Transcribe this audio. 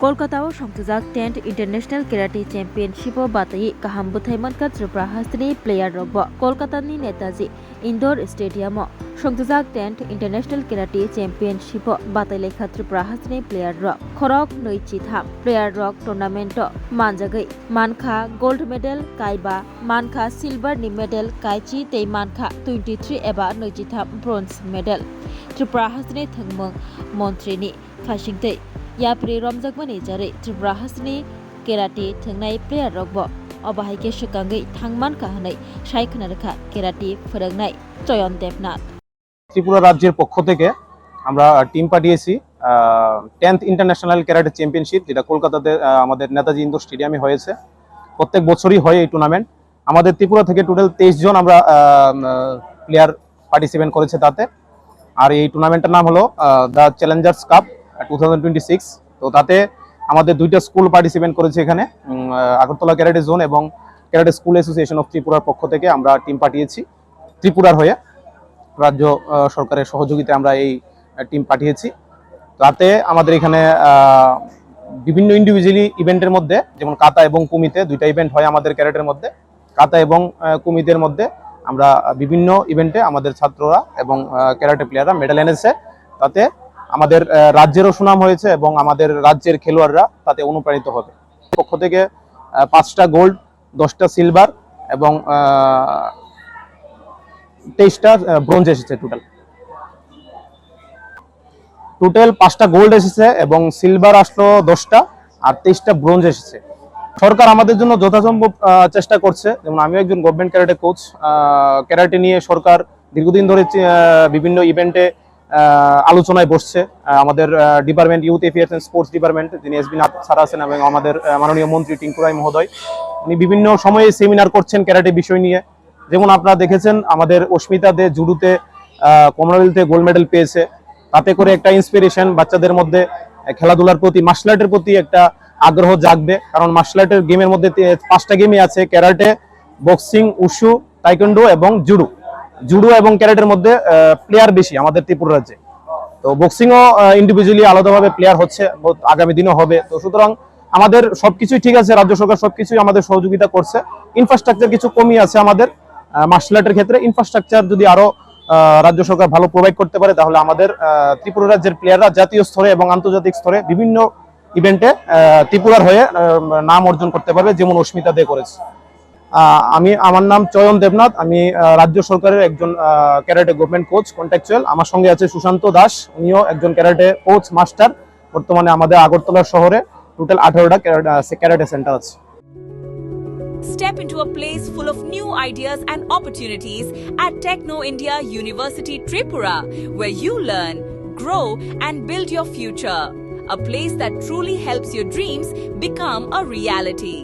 কলকাতাও সংযোজক 10th international karate championship বাতাই কাহাম বুথাইমাनका त्रिपुरा हास्टनि प्लेयार रग कलकातानि नेताजी इनडोर स्टेडियाम সংযোজক 10th ইন্টারন্যাশনাল কেরাটে চ্যাম্পিয়নশিপ বাতাইলেখা त्रिपुरा हास्टनि प्लेयार रग खरक नैचिथाम प्लेयार रग टुर्नामेंट मानजागै मानखा गोल्ड मेडल काइबा मानखा सिलभार नि मेडल काइची तै मानखा 23 एबा नैचिथाम ब्रॉन्ज मेडल त्रिपुरा हास्टनि थंमों मन्त्रिनि फासिंगतै याप्रि रमजागमनि जारै त्रिपुरा हास्टनि केराटे थंनाय प्लेयार रगबो अबाहायके सुकांगै थांमान काहनै सायखनारेखा केराटे फोरोंनाय चयन देबनाथ ত্রিপুরা রাজ্যের পক্ষ থেকে আমরা টিম পাঠিয়েছি 10th ইন্টারন্যাশনাল ক্যারাটে চ্যাম্পিয়নশিপ, যেটা কলকাতাতে আমাদের নেতাজি ইনডোর স্টেডিয়ামে হয়েছে। প্রত্যেক বছরই হয় এই টুর্নামেন্ট। আমাদের ত্রিপুরা থেকে টোটাল 23 জন আমরা প্লেয়ার পার্টিসিপেট করেছে তাতে। আর এই টুর্নামেন্টের নাম হলো দ্য চ্যালেঞ্জার্স কাপ 2026। তো তাতে আমাদের দুইটা স্কুল পার্টিসিপেট করেছে এখানে, আগরতলা ক্যারাটে জোন এবং ক্যারাটে স্কুল অ্যাসোসিয়েশন অফ ত্রিপুরার পক্ষ থেকে আমরা টিম পাঠিয়েছি। ত্রিপুরার হয়ে রাজ্য সরকারের সহযোগিতায় আমরা এই টিম পাঠিয়েছি। তাতে আমাদের এখানে বিভিন্ন ইন্ডিভিজুয়ালি ইভেন্টের মধ্যে, যেমন কাতা এবং কুমিতে দুইটা ইভেন্ট হয় আমাদের ক্যারাটের মধ্যে। কাতা এবং কুমিতের মধ্যে আমরা বিভিন্ন ইভেন্টে আমাদের ছাত্ররা এবং ক্যারাটে প্লেয়াররা মেডেল এনেছে। তাতে আমাদের রাজ্যেরও সুনাম হয়েছে এবং আমাদের রাজ্যের খেলোয়াড়রা তাতে অনুপ্রাণিত হবে। পক্ষ থেকে 5টা গোল্ড, 10টা সিলভার এবং 23টা ব্রোঞ্জ এসেছে। টোটাল 5টা গোল্ড এসেছে এবং সিলভার আসলো 10টা আর 23টা ব্রোঞ্জ এসেছে। সরকার আমাদের জন্য যথাসম্ভব চেষ্টা করছে। যেমন আমিও একজন গভর্নমেন্ট ক্যারাটে কোচ। ক্যারাটে নিয়ে সরকার দীর্ঘদিন ধরে বিভিন্ন ইভেন্টে আলোচনায় বসছে। আমাদের department youth affairs and sports department, যিনি এসবি নাথ স্যার আছেন, এবং আমাদের মাননীয় মন্ত্রী টিঙ্কু রায় মহোদয়, উনি বিভিন্ন সময়ে সেমিনার করছেন ক্যারাটে বিষয় নিয়ে। যেমন আপনারা দেখেছেন আমাদের অস্মিতা দে জুডোতে কমনওয়েলথে গোল্ড মেডেল পেয়েছে। তাতে করে একটা ইন্সপিরেশন বাচ্চাদের মধ্যে খেলাধুলার প্রতি, মার্শাল আর্টের প্রতি একটা আগ্রহ জাগবে। কারণ মার্শাল আর্টের গেমের মধ্যে 5টা গেমই আছে: ক্যারাটে, বক্সিং, উশু, তাইকোন্ডো এবং জুডো। জুডো এবং ক্যারাটের মধ্যে প্লেয়ার বেশি আমাদের ত্রিপুরা রাজ্যে। তো বক্সিংও ইন্ডিভিজুয়ালি আলাদাভাবে প্লেয়ার হচ্ছে, আগামী দিনও হবে। তো সুতরাং আমাদের সবকিছুই ঠিক আছে, রাজ্য সরকার সবকিছুই আমাদের সহযোগিতা করছে। ইনফ্রাস্ট্রাকচার কিছু কমই আছে আমাদের মার্শাল আর্টের ক্ষেত্রে। ইনফ্রাস্ট্রাকচার যদি আরো রাজ্য সরকার ভালো প্রোভাইড করতে পারে, তাহলে আমাদের ত্রিপুরা রাজ্যের প্লেয়াররা জাতীয় স্তরে এবং আন্তর্জাতিক স্তরে বিভিন্ন ইভেন্টে ত্রিপুরার হয়ে নাম অর্জন করতে পারবে, যেমন অস্মিতা দে করেছে। আমার নাম চয়ন দেবনাথ। আমি রাজ্য সরকারের একজন ক্যারাটে গভর্নমেন্ট কোচ কন্ট্রাকচুয়াল। আমার সঙ্গে আছে সুশান্ত দাস, উনিও একজন ক্যারাটে কোচ মাস্টার। বর্তমানে আমাদের আগরতলা শহরে টোটাল 18টা ক্যারাটে সেন্টার আছে। Step into a place full of new ideas and opportunities at Techno India University Tripura, where you learn, grow and build your future. A place that truly helps your dreams become a reality.